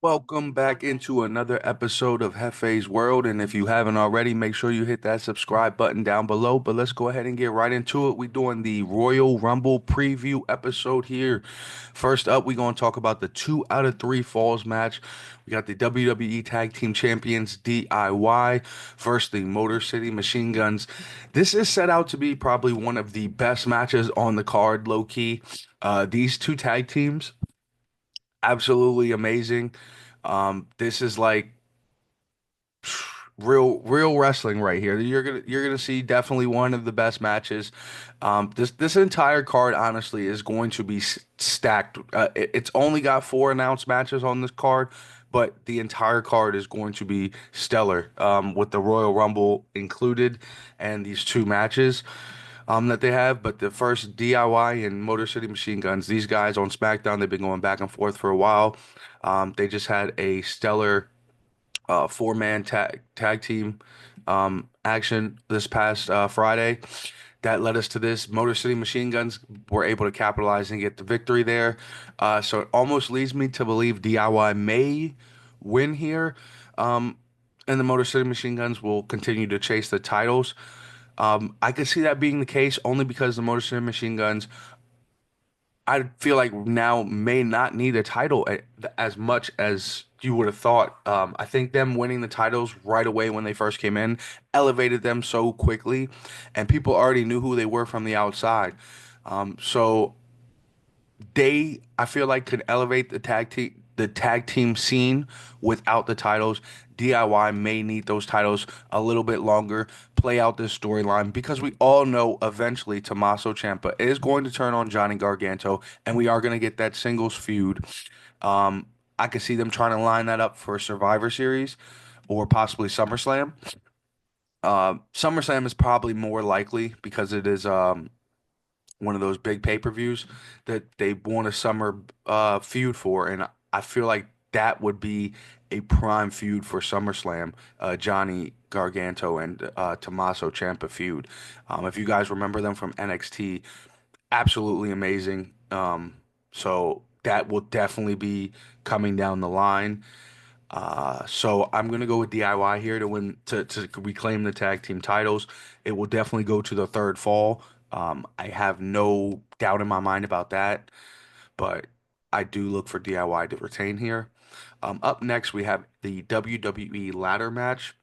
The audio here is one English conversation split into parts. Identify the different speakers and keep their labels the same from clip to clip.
Speaker 1: Welcome back into another episode of Hefe's World. And if you haven't already, make sure you hit that subscribe button down below. But let's go ahead and get right into it. We're doing the Royal Rumble preview episode here. First up, we're going to talk about the 2 out of 3 falls match. We got the WWE Tag Team Champions DIY versus the Motor City Machine Guns. This is set out to be probably one of the best matches on the card, low key. These two tag teams absolutely amazing. This is like real wrestling right here. You're gonna see definitely one of the best matches. This entire card honestly is going to be stacked. It's only got 4 announced matches on this card, but the entire card is going to be stellar. With the Royal Rumble included and these 2 matches that they have. But the first DIY and Motor City Machine Guns, these guys on SmackDown, they've been going back and forth for a while. They just had a stellar 4-man tag team action this past Friday. That led us to this. Motor City Machine Guns were able to capitalize and get the victory there. So it almost leads me to believe DIY may win here. Um, and the Motor City Machine Guns will continue to chase the titles. I could see that being the case only because the Motor City Machine Guns, I feel like now may not need a title as much as you would have thought. I think them winning the titles right away when they first came in elevated them so quickly, and people already knew who they were from the outside. So I feel like could elevate the tag team scene without the titles. DIY may need those titles a little bit longer, play out this storyline because we all know eventually Tommaso Ciampa is going to turn on Johnny Gargano and we are going to get that singles feud. I could see them trying to line that up for Survivor Series or possibly SummerSlam. SummerSlam is probably more likely because it is one of those big pay-per-views that they want a summer feud for, and I feel like that would be a prime feud for SummerSlam, Johnny Gargano and Tommaso Ciampa feud. If you guys remember them from NXT, absolutely amazing. So that will definitely be coming down the line. So I'm gonna go with DIY here to win to reclaim the tag team titles. It will definitely go to the third fall. I have no doubt in my mind about that, but I do look for DIY to retain here. Up next, we have the WWE ladder match,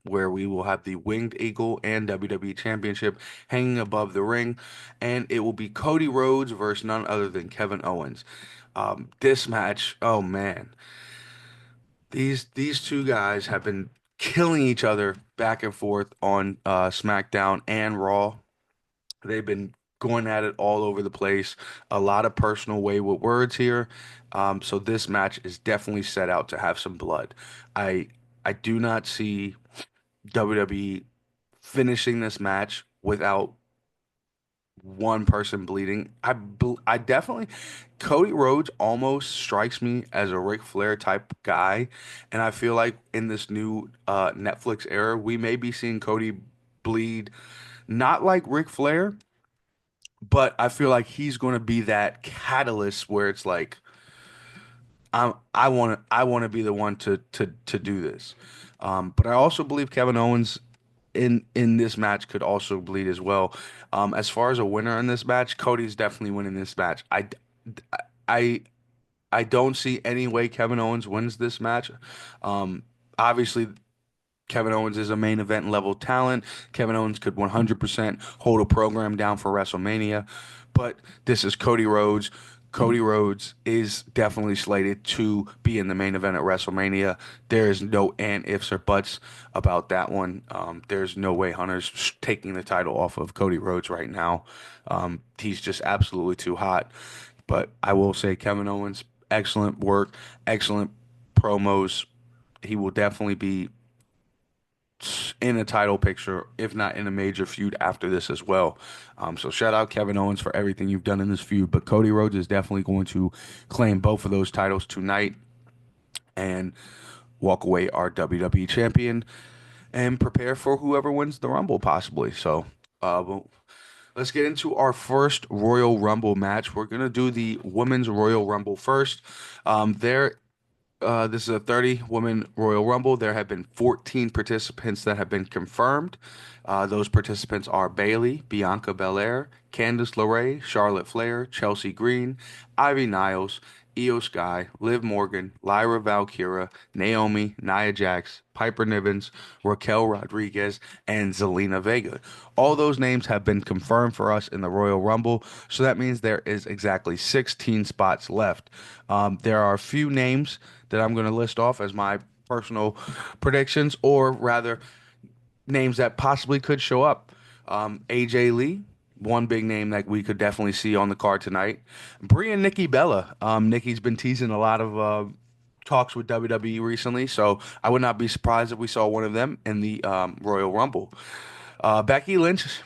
Speaker 1: where we will have the Winged Eagle and WWE Championship hanging above the ring, and it will be Cody Rhodes versus none other than Kevin Owens. This match, oh man. These two guys have been killing each other back and forth on SmackDown and Raw. They've been going at it all over the place. A lot of personal wayward words here. So this match is definitely set out to have some blood. I I do not see WWE finishing this match without one person bleeding. I definitely Cody Rhodes almost strikes me as a Ric Flair type guy, and I feel like in this new Netflix era, we may be seeing Cody bleed not like Ric Flair, but I feel like he's going to be that catalyst where it's like I want to be the one to do this. But I also believe Kevin Owens in this match could also bleed as well. As far as a winner in this match, Cody's definitely winning this match. I I don't see any way Kevin Owens wins this match. Obviously, Kevin Owens is a main event level talent. Kevin Owens could 100% hold a program down for WrestleMania, but this is Cody Rhodes. Cody Rhodes is definitely slated to be in the main event at WrestleMania. There is no and ifs or buts about that one. There's no way Hunter's taking the title off of Cody Rhodes right now. He's just absolutely too hot. But I will say Kevin Owens, excellent work, excellent promos. He will definitely be in a title picture, if not in a major feud after this as well. So shout out Kevin Owens for everything you've done in this feud. But Cody Rhodes is definitely going to claim both of those titles tonight and walk away our WWE champion and prepare for whoever wins the Rumble possibly. So well, let's get into our first Royal Rumble match. We're gonna do the Women's Royal Rumble first. There. This is a 30 woman Royal Rumble. There have been 14 participants that have been confirmed. Those participants are Bailey, Bianca Belair, Candice LeRae, Charlotte Flair, Chelsea Green, Ivy Niles, Io Sky, Liv Morgan, Lyra Valkyra, Naomi, Nia Jax, Piper Niven, Raquel Rodriguez, and Zelina Vega. All those names have been confirmed for us in the Royal Rumble, so that means there is exactly 16 spots left. There are a few names that I'm going to list off as my personal predictions, or rather, names that possibly could show up. AJ Lee, one big name that we could definitely see on the card tonight. Brie and Nikki Bella. Nikki's been teasing a lot of talks with WWE recently, so I would not be surprised if we saw one of them in the Royal Rumble. Becky Lynch,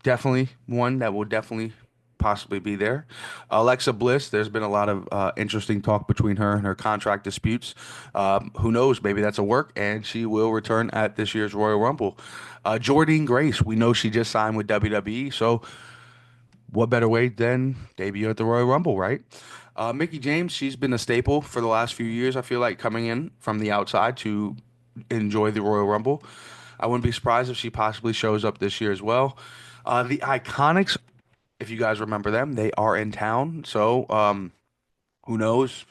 Speaker 1: definitely one that will definitely possibly be there. Alexa Bliss, there's been a lot of interesting talk between her and her contract disputes. Who knows? Maybe that's a work, and she will return at this year's Royal Rumble. Jordynne Grace, we know she just signed with WWE, so what better way than debut at the Royal Rumble, right? Mickie James, she's been a staple for the last few years, I feel like, coming in from the outside to enjoy the Royal Rumble. I wouldn't be surprised if she possibly shows up this year as well. The Iconics, if you guys remember them, they are in town. So, who knows?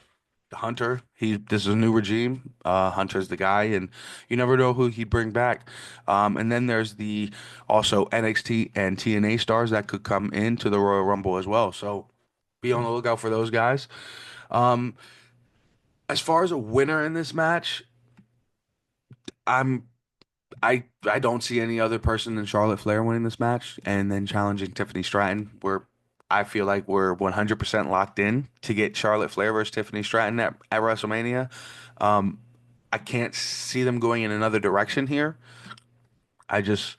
Speaker 1: Hunter, this is a new regime. Hunter's the guy, and you never know who he'd bring back. And then there's the also NXT and TNA stars that could come into the Royal Rumble as well. So be on the lookout for those guys. Um, as far as a winner in this match, I'm I don't see any other person than Charlotte Flair winning this match and then challenging Tiffany Stratton. I feel like we're 100% locked in to get Charlotte Flair versus Tiffany Stratton at WrestleMania. Um, I can't see them going in another direction here. I just,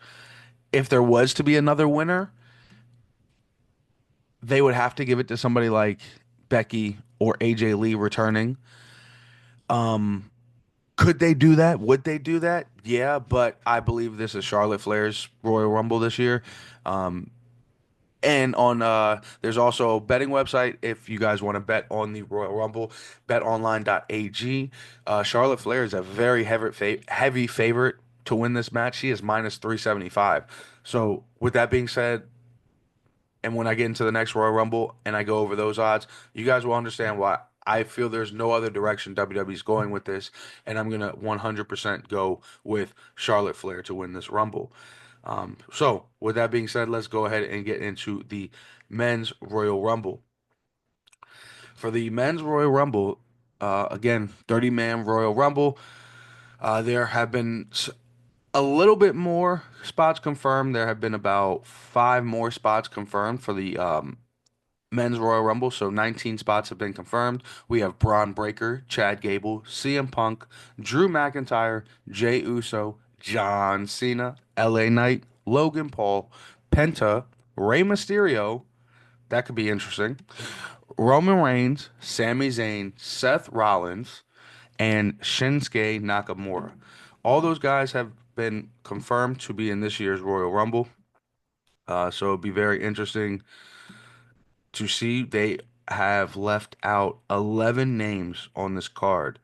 Speaker 1: if there was to be another winner, they would have to give it to somebody like Becky or AJ Lee returning. Um, could they do that? Would they do that? Yeah, but I believe this is Charlotte Flair's Royal Rumble this year. Um, And on there's also a betting website if you guys want to bet on the Royal Rumble, betonline.ag. Charlotte Flair is a very heavy favorite to win this match. She is minus 375. So with that being said, and when I get into the next Royal Rumble and I go over those odds, you guys will understand why I feel there's no other direction WWE is going with this, and I'm gonna 100% go with Charlotte Flair to win this Rumble. So, with that being said, let's go ahead and get into the men's Royal Rumble. For the men's Royal Rumble, again, 30-man Royal Rumble. There have been a little bit more spots confirmed. There have been about five more spots confirmed for the men's Royal Rumble. So 19 spots have been confirmed. We have Braun Breaker, Chad Gable, CM Punk, Drew McIntyre, Jey Uso, John Cena, LA Knight, Logan Paul, Penta, Rey Mysterio. That could be interesting. Roman Reigns, Sami Zayn, Seth Rollins, and Shinsuke Nakamura. All those guys have been confirmed to be in this year's Royal Rumble. So it'd be very interesting to see. They have left out 11 names on this card.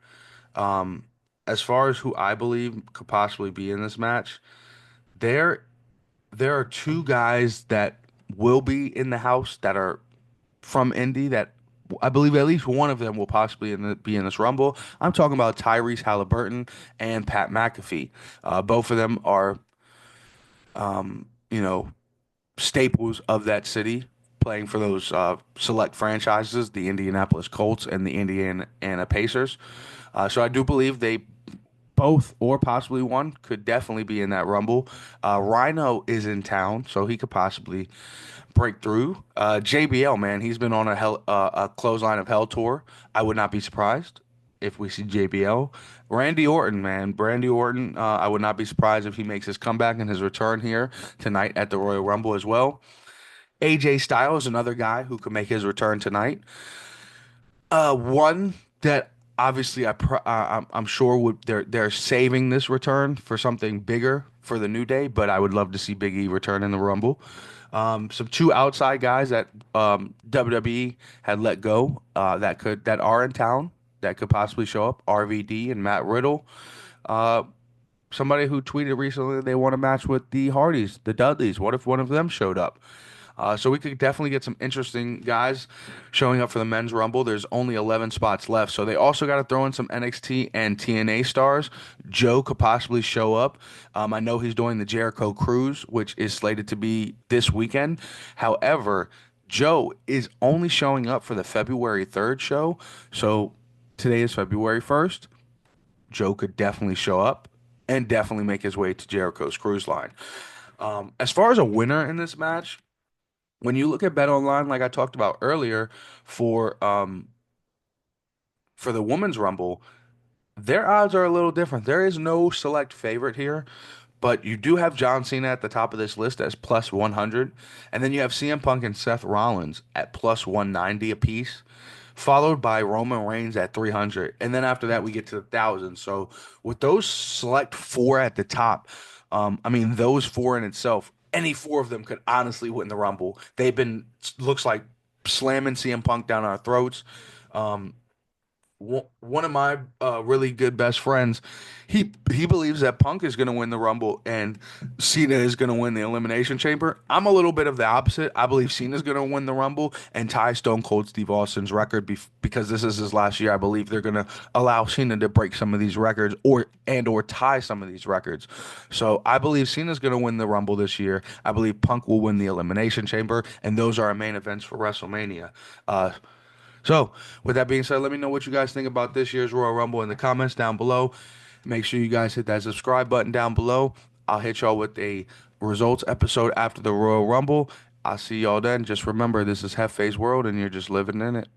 Speaker 1: Um, as far as who I believe could possibly be in this match, there there are two guys that will be in the house that are from Indy that I believe at least one of them will possibly be in this Rumble. I'm talking about Tyrese Halliburton and Pat McAfee. Both of them are, you know, staples of that city, playing for those select franchises, the Indianapolis Colts and the Indiana Pacers. So I do believe they both or possibly one could definitely be in that Rumble. Rhino is in town, so he could possibly break through. JBL, man, he's been on a clothesline of hell tour. I would not be surprised if we see JBL. Randy Orton, man, Randy Orton. I would not be surprised if he makes his comeback and his return here tonight at the Royal Rumble as well. AJ Styles, another guy who could make his return tonight. One that obviously I'm sure they're saving this return for something bigger for the New Day, but I would love to see Big E return in the Rumble. Some two outside guys that WWE had let go that are in town that could possibly show up, RVD and Matt Riddle. Uh, Somebody who tweeted recently they want to match with the Hardys, the Dudleys. What if one of them showed up? So we could definitely get some interesting guys showing up for the men's rumble. There's only 11 spots left, so they also got to throw in some NXT and TNA stars. Joe could possibly show up. I know he's doing the Jericho Cruise, which is slated to be this weekend. However, Joe is only showing up for the February 3rd show. So today is February 1st. Joe could definitely show up and definitely make his way to Jericho's cruise line. As far as a winner in this match, when you look at Bet Online, like I talked about earlier, for um for the women's rumble, their odds are a little different. There is no select favorite here, but you do have John Cena at the top of this list as plus 100, and then you have CM Punk and Seth Rollins at plus 190 apiece, followed by Roman Reigns at 300, and then after that we get to the thousand. So with those select four at the top, I mean those four in itself, any four of them could honestly win the Rumble. They've been looks like slamming CM Punk down our throats. Um, one of my really good best friends, he believes that Punk is going to win the Rumble and Cena is going to win the Elimination Chamber. I'm a little bit of the opposite. I believe Cena's going to win the Rumble and tie Stone Cold Steve Austin's record because this is his last year. I believe they're going to allow Cena to break some of these records or tie some of these records. So I believe Cena's going to win the Rumble this year. I believe Punk will win the Elimination Chamber, and those are our main events for WrestleMania. So, with that being said, let me know what you guys think about this year's Royal Rumble in the comments down below. Make sure you guys hit that subscribe button down below. I'll hit y'all with a results episode after the Royal Rumble. I'll see y'all then. Just remember, this is Hefe's World, and you're just living in it.